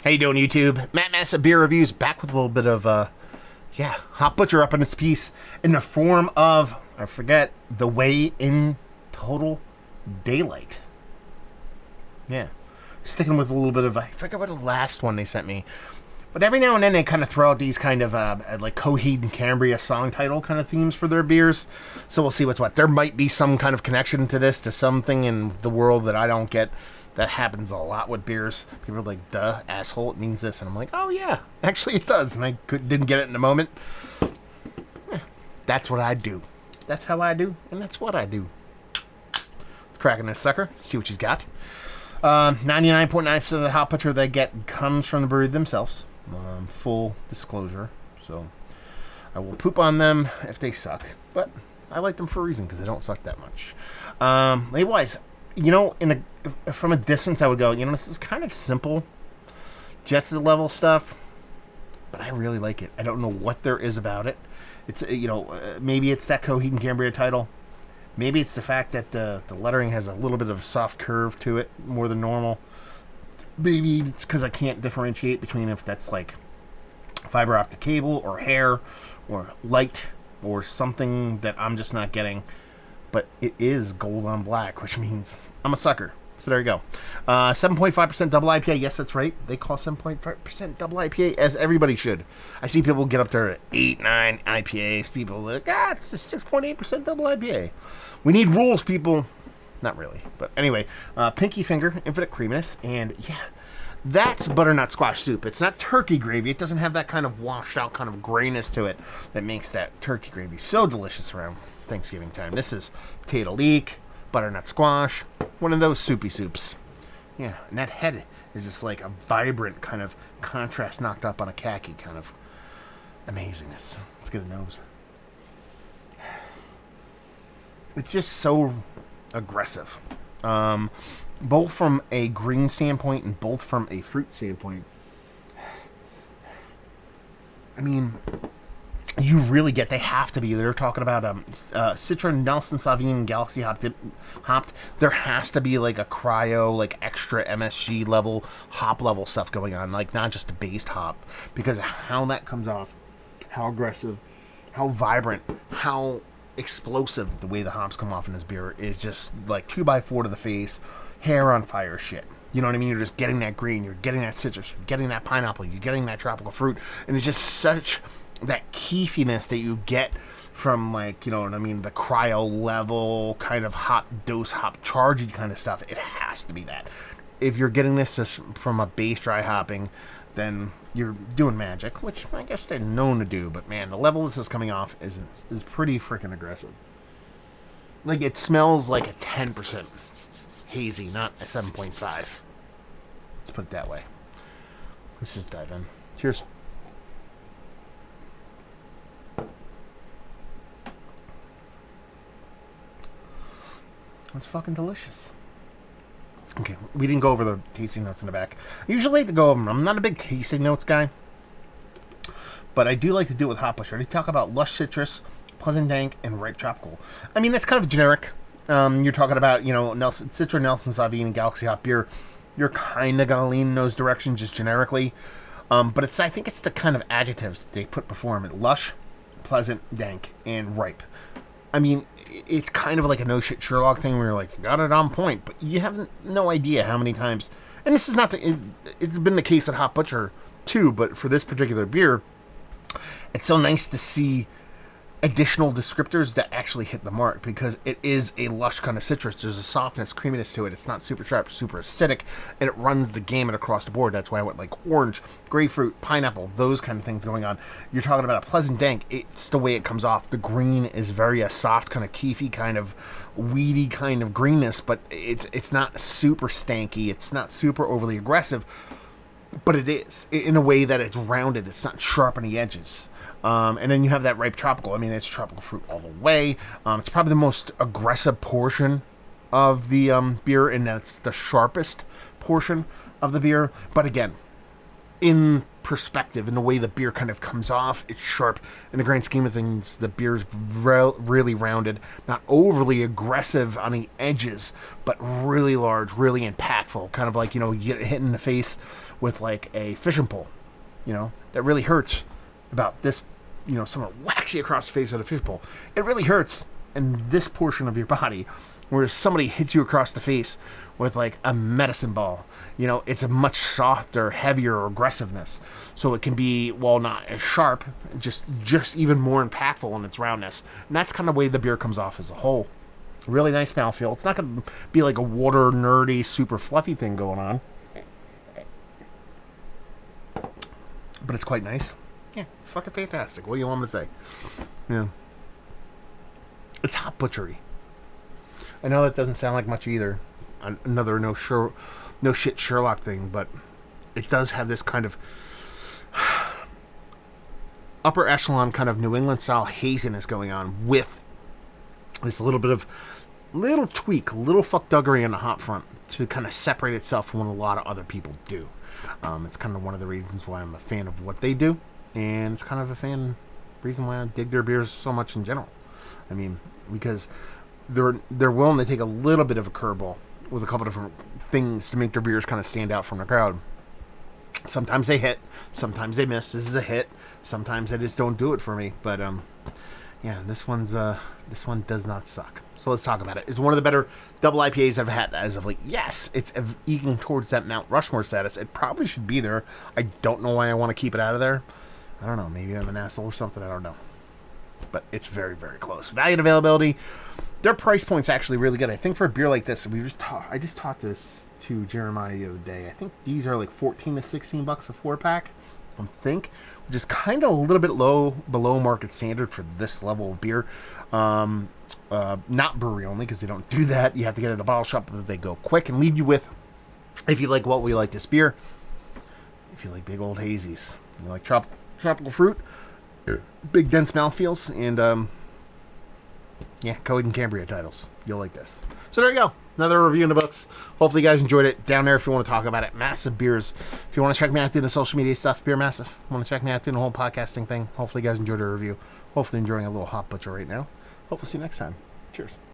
How you doing, YouTube? Matt Massa Beer Reviews back with a little bit of, Hop Butcher up in its piece in the form of, I forget, the way in Total Daylight. Yeah. Sticking with a little bit of, I forget what the last one they sent me. But every now and then they kind of throw out these kind of, like Coheed and Cambria song title kind of themes for their beers. So we'll see what's what. There might be some kind of connection to this, to something in the world that I don't get. That happens a lot with beers. People are like, duh, asshole, it means this. And I'm like, oh yeah, actually it does. And I didn't get it in the moment. That's what I do. That's how I do, and that's what I do. Cracking this sucker, see what she's got. 99.9% of the hop butcher they get comes from the brewery themselves. Full disclosure. So I will poop on them if they suck. But I like them for a reason, because they don't suck that much. Label-wise, you know, from a distance, I would go, you know, this is kind of simple, Jets level stuff, but I really like it. I don't know what there is about it. It's, maybe it's that Coheed and Cambria title. Maybe it's the fact that the lettering has a little bit of a soft curve to it, more than normal. Maybe it's because I can't differentiate between if that's like fiber optic cable or hair or light or something that I'm just not getting. But it is gold on black, which means I'm a sucker. So there you go. 7.5% double IPA. Yes, that's right. They call 7.5% double IPA, as everybody should. I see people get up there at 8, 9 IPAs. People are like, it's just 6.8% double IPA. We need rules, people. Not really. But anyway, Pinky Finger, Infinite Creaminess. And yeah, that's butternut squash soup. It's not turkey gravy. It doesn't have that kind of washed out kind of grayness to it that makes that turkey gravy so delicious around Thanksgiving time. This is potato leek, butternut squash, one of those soupy soups. Yeah, and that head is just like a vibrant kind of contrast knocked up on a khaki kind of amazingness. Let's get a nose. It's just so aggressive. Both from a green standpoint and both from a fruit standpoint. I mean, you really get, they have to be. They're talking about Citron, Nelson Sauvignon, and Galaxy hopped. There has to be like a cryo, like extra MSG level, hop level stuff going on, like not just a based hop, because of how that comes off, how aggressive, how vibrant, how explosive the way the hops come off in this beer is just like 2x4 to the face, hair on fire shit. You know what I mean? You're just getting that green, you're getting that citrus, you're getting that pineapple, you're getting that tropical fruit, and it's just such that keefiness that you get from, like, you know what I mean, the cryo level kind of hop dose, hop chargey kind of stuff. It has to be that. If you're getting this just from a base dry hopping, then you're doing magic, which I guess they're known to do. But man, the level this is coming off is pretty freaking aggressive. Like, it smells like a 10% hazy, not a 7.5. Let's put it that way. Let's just dive in. Cheers. It's fucking delicious. Okay, we didn't go over the tasting notes in the back. I usually like to go over them. I'm not a big tasting notes guy, but I do like to do it with hop butcher. They talk about lush citrus, pleasant dank, and ripe tropical. I mean, that's kind of generic. You're talking about, you know, Citron, Nelson Sauvignon, and Galaxy hop beer. You're kind of gonna lean in those directions just generically, but I think it's the kind of adjectives that they put before them: lush, pleasant, dank, and ripe. I mean, it's kind of like a no shit Sherlock thing where you're like, you got it on point, but you have no idea how many times. And this is not it's been the case at Hop Butcher too, but for this particular beer, it's so nice to see additional descriptors that actually hit the mark, because it is a lush kind of citrus. There's a softness, creaminess to it. It's not super sharp, super acidic, and it runs the gamut across the board. That's why I went like orange, grapefruit, pineapple, those kind of things going on. You're talking about a pleasant dank. It's the way it comes off. The green is very a soft kind of keefy kind of weedy kind of greenness, but it's not super stanky. It's not super overly aggressive, but it is in a way that it's rounded. It's not sharp on the edges. And then you have that ripe tropical. I mean, it's tropical fruit all the way. It's probably the most aggressive portion of the beer, and that's the sharpest portion of the beer. But again, in perspective, in the way the beer kind of comes off, it's sharp. In the grand scheme of things, the beer's really rounded, not overly aggressive on the edges, but really large, really impactful. Kind of like, you get hit in the face with like a fishing pole, that really hurts. About this, someone whacks you across the face with a fishing pole. It really hurts in this portion of your body, whereas somebody hits you across the face with like a medicine ball. It's a much softer, heavier aggressiveness. So it can be, while not as sharp, just even more impactful in its roundness. And that's kind of the way the beer comes off as a whole. Really nice mouthfeel. It's not going to be like a water nerdy, super fluffy thing going on. But it's quite nice. Yeah, it's fucking fantastic. What do you want me to say? Yeah. It's hop butchery. I know that doesn't sound like much either. Another no shit Sherlock thing, but it does have this kind of upper echelon kind of New England style haziness going on with this little tweak, little fuckduggery on the hop front to kind of separate itself from what a lot of other people do. It's kind of one of the reasons why I'm a fan of what they do, and it's kind of a reason why I dig their beers so much in general. I mean, because they're willing to take a little bit of a curveball with a couple different things to make their beers kind of stand out from the crowd. Sometimes they hit, sometimes they miss. This is a hit. Sometimes they just don't do it for me. But yeah, this one does not suck. So let's talk about it. It's one of the better double IPAs I've had as of late. Yes, it's eking towards that Mount Rushmore status. It probably should be there. I don't know why I want to keep it out of there. I don't know. Maybe I'm an asshole or something. I don't know. But it's very, very close. Value and availability. Their price point's actually really good. I think for a beer like this, I just taught this to Jeremiah the other day. I think these are like $14 to $16 a 4-pack. I think, which is kind of a little bit below market standard for this level of beer. Not brewery only, because they don't do that. You have to get it at a bottle shop, but they go quick and leave you with, if you like what we like this beer, if you like big old hazies, you like tropical fruit, big dense mouthfeels, and yeah, Code and Cambria titles. You'll like this. So there you go. Another review in the books. Hopefully you guys enjoyed it. Down there if you want to talk about it. Massive Beers. If you want to check me out doing the social media stuff, Beer Massive. Want to check me out doing the whole podcasting thing. Hopefully you guys enjoyed the review. Hopefully enjoying a little hot butcher right now. Hopefully see you next time. Cheers.